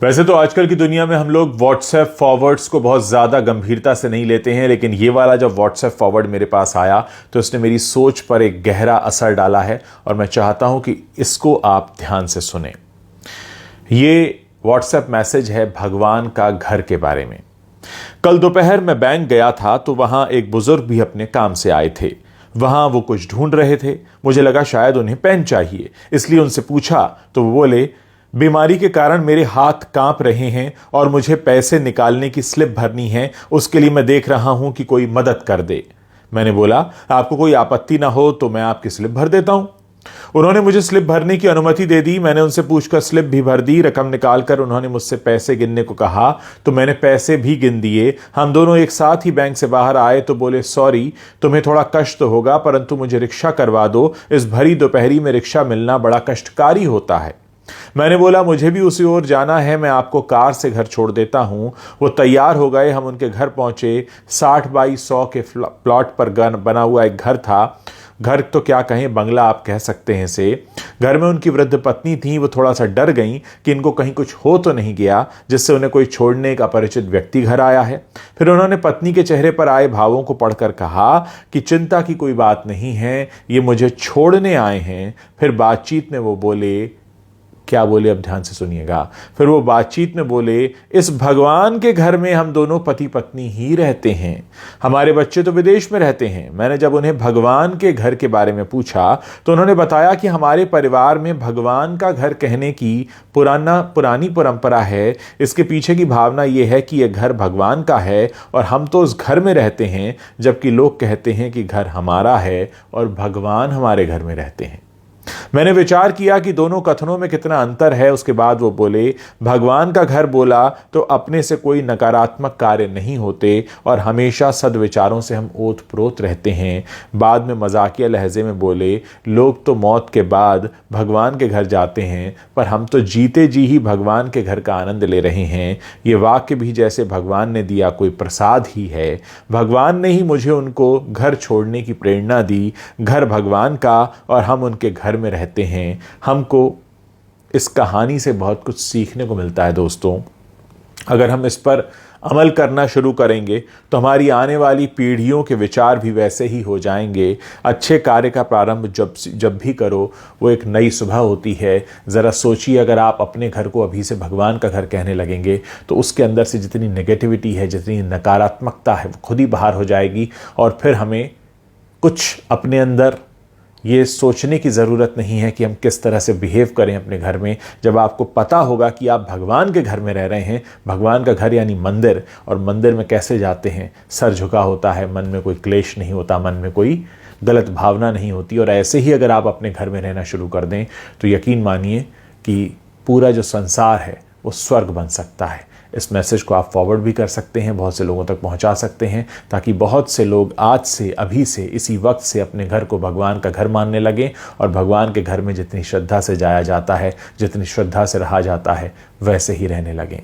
वैसे तो आजकल की दुनिया में हम लोग व्हाट्सएप फॉरवर्ड्स को बहुत ज़्यादा गंभीरता से नहीं लेते हैं, लेकिन ये वाला जब व्हाट्सएप फॉरवर्ड मेरे पास आया तो इसने मेरी सोच पर एक गहरा असर डाला है और मैं चाहता हूं कि इसको आप ध्यान से सुने। ये व्हाट्सएप मैसेज है भगवान का घर के बारे में। कल दोपहर मैं बैंक गया था तो वहां एक बुजुर्ग भी अपने काम से आए थे। वहां वो कुछ ढूंढ रहे थे। मुझे लगा शायद उन्हें पेन चाहिए, इसलिए उनसे पूछा तो वो बोले, बीमारी के कारण मेरे हाथ कांप रहे हैं और मुझे पैसे निकालने की स्लिप भरनी है, उसके लिए मैं देख रहा हूं कि कोई मदद कर दे। मैंने बोला, आपको कोई आपत्ति ना हो तो मैं आपकी स्लिप भर देता हूं। उन्होंने मुझे स्लिप भरने की अनुमति दे दी। मैंने उनसे पूछकर स्लिप भी भर दी। रकम निकालकर उन्होंने मुझसे पैसे गिनने को कहा तो मैंने पैसे भी गिन दिए। हम दोनों एक साथ ही बैंक से बाहर आए तो बोले, सॉरी, तुम्हें थोड़ा कष्ट तो होगा परंतु मुझे रिक्शा करवा दो, इस भरी दोपहरी में रिक्शा मिलना बड़ा कष्टकारी होता है। मैंने बोला, मुझे भी उसी ओर जाना है, मैं आपको कार से घर छोड़ देता हूं। वो तैयार हो गए। हम उनके घर पहुंचे। 60 बाई 100 के प्लॉट पर बना हुआ एक घर था। घर तो क्या कहें, बंगला आप कह सकते हैं इसे। घर में उनकी वृद्ध पत्नी थी। वो थोड़ा सा डर गई कि इनको कहीं कुछ हो तो नहीं गया जिससे उन्हें कोई छोड़ने एक अपरिचित व्यक्ति घर आया है। फिर उन्होंने पत्नी के चेहरे पर आए भावों को पढ़कर कहा कि चिंता की कोई बात नहीं है, ये मुझे छोड़ने आए हैं। फिर बातचीत में वो बोले, क्या बोले अब ध्यान से सुनिएगा। फिर वो बातचीत में बोले, इस भगवान के घर में हम दोनों पति पत्नी ही रहते हैं, हमारे बच्चे तो विदेश में रहते हैं। मैंने जब उन्हें भगवान के घर के बारे में पूछा तो उन्होंने बताया कि हमारे परिवार में भगवान का घर कहने की पुरानी परंपरा है। इसके पीछे की भावना यह है कि यह घर भगवान का है और हम तो उस घर में रहते हैं, जबकि लोग कहते हैं कि घर हमारा है और भगवान हमारे घर में रहते हैं। मैंने विचार किया कि दोनों कथनों में कितना अंतर है। उसके बाद वो बोले, भगवान का घर बोला तो अपने से कोई नकारात्मक कार्य नहीं होते और हमेशा सद्विचारों से हम ओत प्रोत रहते हैं। बाद में मजाकिया लहजे में बोले, लोग तो मौत के बाद भगवान के घर जाते हैं पर हम तो जीते जी ही भगवान के घर का आनंद ले रहे हैं। ये वाक्य भी जैसे भगवान ने दिया कोई प्रसाद ही है। भगवान ने ही मुझे उनको घर छोड़ने की प्रेरणा दी। घर भगवान का और हम उनके घर में रहते हैं। हमको इस कहानी से बहुत कुछ सीखने को मिलता है दोस्तों। अगर हम इस पर अमल करना शुरू करेंगे तो हमारी आने वाली पीढ़ियों के विचार भी वैसे ही हो जाएंगे। अच्छे कार्य का प्रारंभ जब भी करो वो एक नई सुबह होती है। ज़रा सोचिए, अगर आप अपने घर को अभी से भगवान का घर कहने लगेंगे तो उसके अंदर से जितनी नेगेटिविटी है, जितनी नकारात्मकता है, वो खुद ही बाहर हो जाएगी और फिर हमें कुछ अपने अंदर ये सोचने की ज़रूरत नहीं है कि हम किस तरह से बिहेव करें अपने घर में। जब आपको पता होगा कि आप भगवान के घर में रह रहे हैं, भगवान का घर यानी मंदिर, और मंदिर में कैसे जाते हैं, सर झुका होता है, मन में कोई क्लेश नहीं होता, मन में कोई गलत भावना नहीं होती। और ऐसे ही अगर आप अपने घर में रहना शुरू कर दें तो यकीन मानिए कि पूरा जो संसार है वो स्वर्ग बन सकता है। इस मैसेज को आप फॉरवर्ड भी कर सकते हैं, बहुत से लोगों तक पहुंचा सकते हैं, ताकि बहुत से लोग आज से, अभी से, इसी वक्त से अपने घर को भगवान का घर मानने लगें और भगवान के घर में जितनी श्रद्धा से जाया जाता है, जितनी श्रद्धा से रहा जाता है, वैसे ही रहने लगें।